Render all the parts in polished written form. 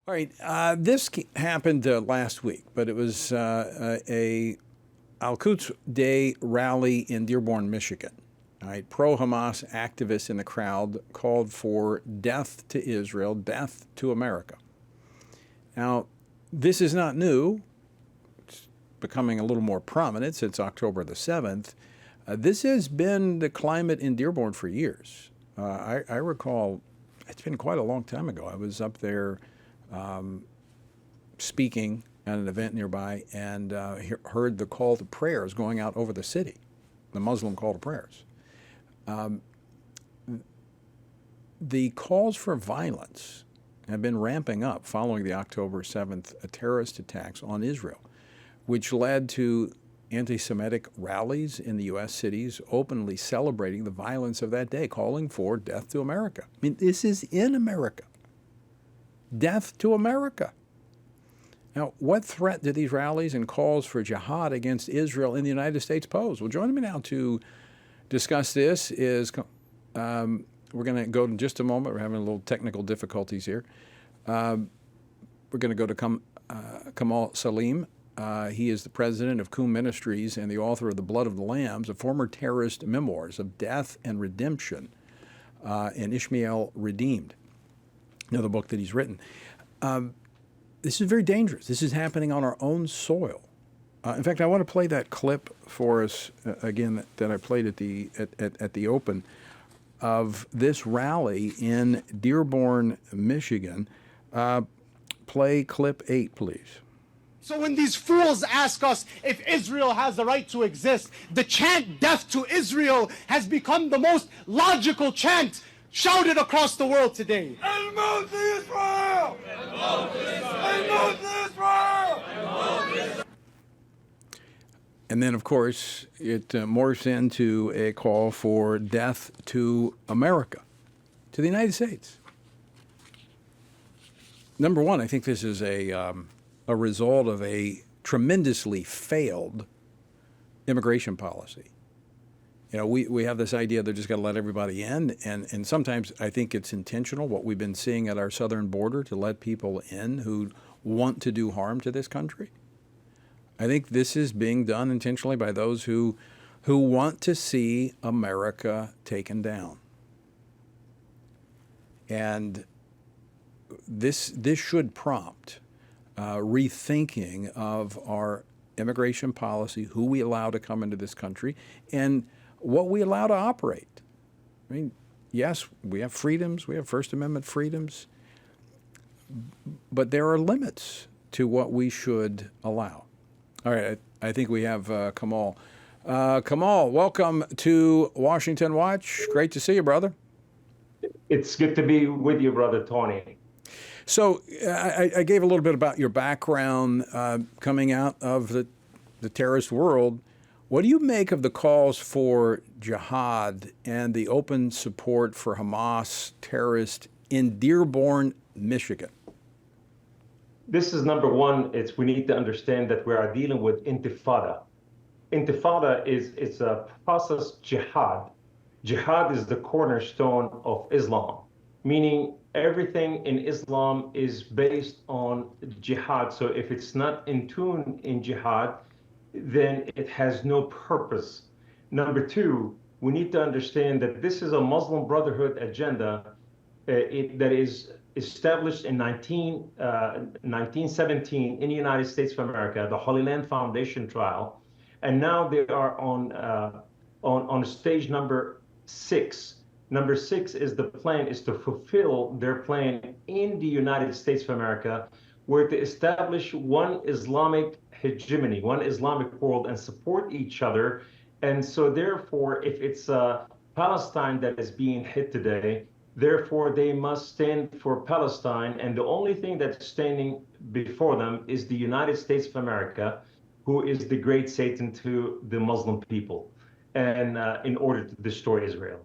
All right, this happened last week, but it was a Al-Quds Day rally in Dearborn, Michigan. All right, pro-Hamas activists in the crowd called for death to Israel, death to America. Now, this is not new. It's becoming a little more prominent since October the 7th. This has been the climate in Dearborn for years. I recall, it's been quite a long time ago. I was up there speaking at an event nearby and heard the call to prayers going out over the city, the Muslim call to prayers. The calls for violence have been ramping up following the October 7th terrorist attacks on Israel, which led to anti-Semitic rallies in the U.S. cities openly celebrating the violence of that day, calling for death to America. I mean, this is in America. Death to America. Now, what threat do these rallies and calls for jihad against Israel in the United States pose? Well, joining me now to discuss this is, we're going to go in just a moment. We're having a little technical difficulties here. We're going to go to Kamal Saleem. He is the president of Qum Ministries and the author of The Blood of the Lambs, a former terrorist memoirs of death and redemption, and Ishmael Redeemed, another book that he's written. This is very dangerous. This is happening on our own soil. In fact, I want to play that clip for us again that I played at the open of this rally in Dearborn, Michigan. Play clip 8, please. So when these fools ask us if Israel has the right to exist, the chant "Death to Israel" has become the most logical chant shouted across the world today. Israel! Israel! And then, of course, it morphs into a call for death to America, to the United States. Number one, I think this is a result of a tremendously failed immigration policy. You know, we have this idea they're just going to let everybody in, and sometimes I think it's intentional, what we've been seeing at our southern border, to let people in who want to do harm to this country. I think this is being done intentionally by those who want to see America taken down. And this should prompt rethinking of our immigration policy, who we allow to come into this country, and what we allow to operate. I mean, yes, we have freedoms, we have First Amendment freedoms, but there are limits to what we should allow. All right, I think we have Kamal. Kamal, welcome to Washington Watch. Great to see you, brother. It's good to be with you, Brother Tony. So I gave a little bit about your background coming out of the terrorist world. What do you make of the calls for jihad and the open support for Hamas terrorists in Dearborn, Michigan? This is number one. We need to understand that we are dealing with intifada. Intifada it's a process jihad. Jihad is the cornerstone of Islam, meaning everything in Islam is based on jihad. So if it's not in tune in jihad, then it has no purpose. Number two, we need to understand that this is a Muslim Brotherhood agenda that is established in 1917 in the United States of America, the Holy Land Foundation trial, and now they are on stage number 6. Number 6 is the plan is to fulfill their plan in the United States of America, where to establish one Islamic hegemony, one Islamic world, and support each other. And so therefore, if it's Palestine that is being hit today, therefore they must stand for Palestine. And the only thing that's standing before them is the United States of America, who is the great Satan to the Muslim people, and in order to destroy Israel.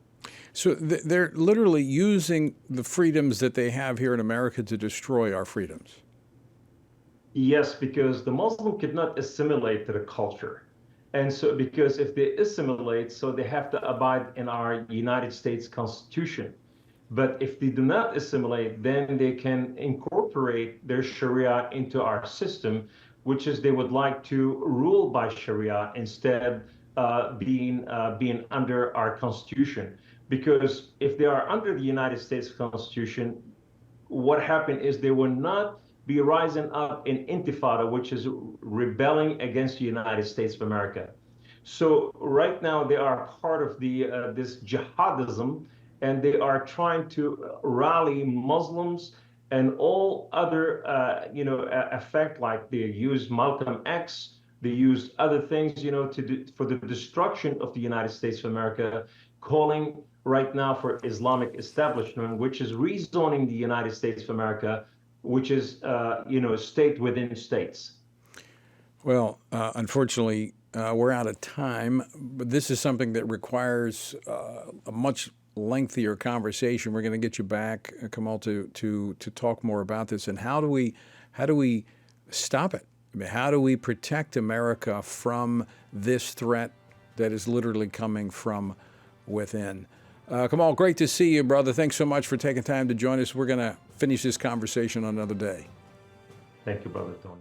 So they're literally using the freedoms that they have here in America to destroy our freedoms. Yes, because the Muslim could not assimilate to the culture. And so because if they assimilate, so they have to abide in our United States Constitution. But if they do not assimilate, then they can incorporate their Sharia into our system, which is they would like to rule by Sharia instead being under our Constitution. Because if they are under the United States Constitution, what happened is they will not be rising up in intifada, which is rebelling against the United States of America. So right now they are part of this jihadism, and they are trying to rally Muslims and all other, effect, like they use Malcolm X, they use other things, for the destruction of the United States of America, calling right now for Islamic establishment, which is rezoning the United States of America, which is, state within states. Well, unfortunately, we're out of time, but this is something that requires a much lengthier conversation. We're going to get you back, Kamal, to talk more about this. And how do we stop it? I mean, how do we protect America from this threat that is literally coming from within? Kamal, great to see you, brother. Thanks so much for taking time to join us. We're going to finish this conversation on another day. Thank you, Brother Tony.